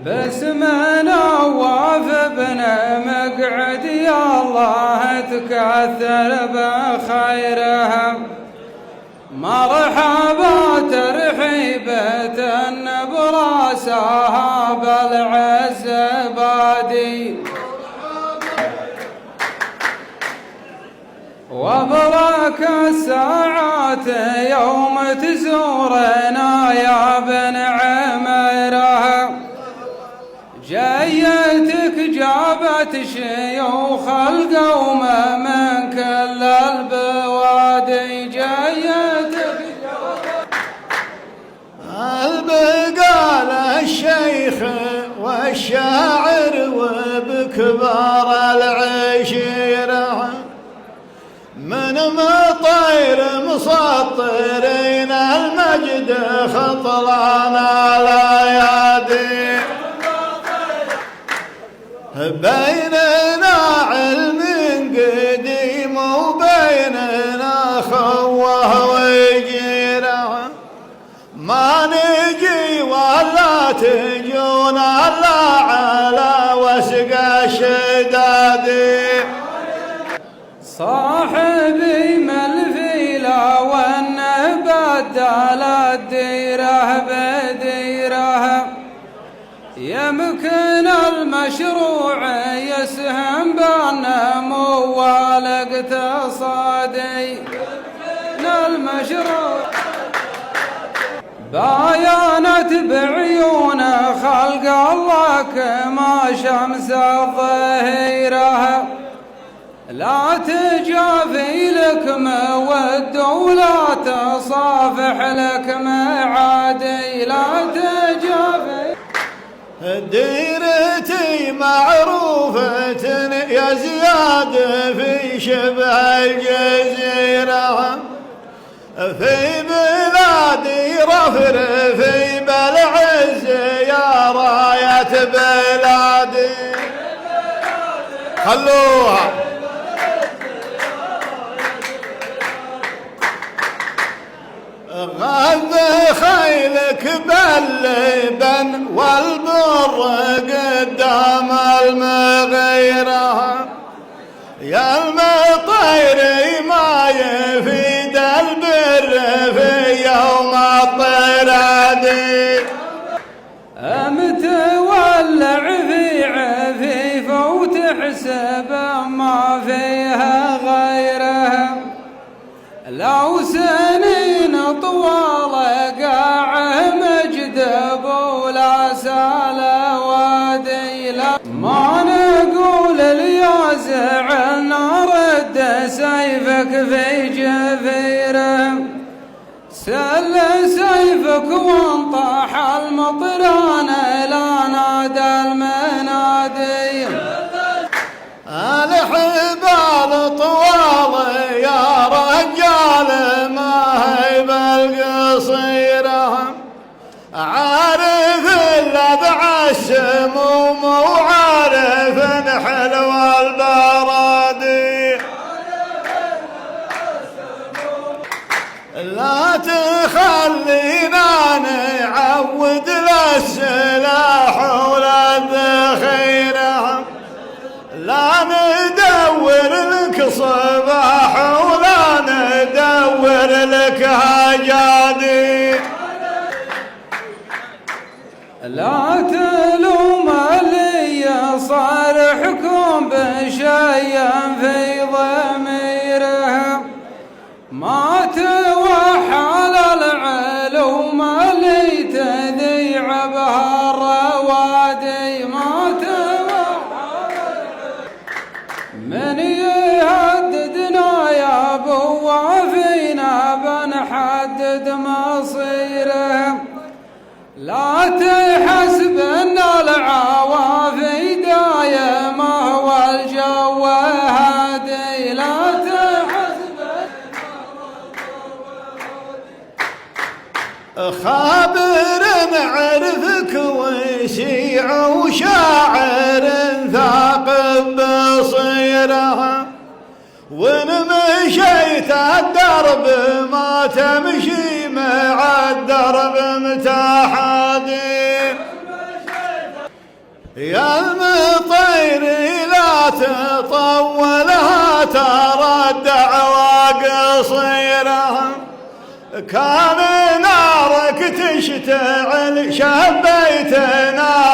باسم نواف بن مقعد يا الله تكثر بخيرها، مرحبا ترحيبة براسها بالعز بادي، وبرك الساعات يوم تزورنا يا بن عميرها، جايتك جابت شيوخ القوم من كل البوادي، جايتك البقال الشيخ والشاعر وبكبار العشيرة، من مطير مسطرين المجد خطلانا الايادي، بيننا علم قديم وبيننا خوه وجيره، ما نجي ولا تجون الا على وسق الشدادي، صاحبي من الفيلا والنبدل الديره بديره، يمكن المشروع يسهم بالنمو والاقتصادي، المشروع باينت بعيون خلق الله كما شمس الظهيره، لا تجافي لك مود ولا تصافح لك معادي، لا تجافي. ديرتي معروفة يا زياد في شبه الجزيرة، في بلادي رفرفي بالعز يا راية بلادي، خلوها غذ خيلك باللبن والبر قدام المغيرة، يا المطير ما يفيد البر في يوم الطرادي، متولع في عفيفه وتحسب ما فيها غيرها، لو سنين طوال قاعه مجدب ولا سال وادي، ما نقول ليازع نرد سيفك في جفيره، سل سيفك وانطاح المطران لا نادى المنادي، الحبال طوال يا رجال ما هي بالقصيرة، عارف اللذع السموم وعارف حلو البرادي، لا تخلينا نعود للسلاح ولا الذخيرة، لا ندور لك صباح ولا ندور لك هجادي، لا تلوم لي صالحكم بشيء في ضميره، ما توحل العلوم اللي تذيع بها الروادي، ما توحل من يهددنا يا بوافينا بنحدد مصيره، لا تحسب ان العوافي دايمه والجو هادي، لا تحسب خابر نعرفك وشيع وشاعر ثاقب بصيره، وان مشيت الدرب ما تمشي مع الدرب متحادي، يا المطير لا تطولها ترى الدعوى قصيرة، كان نارك تشتعل شبيتنا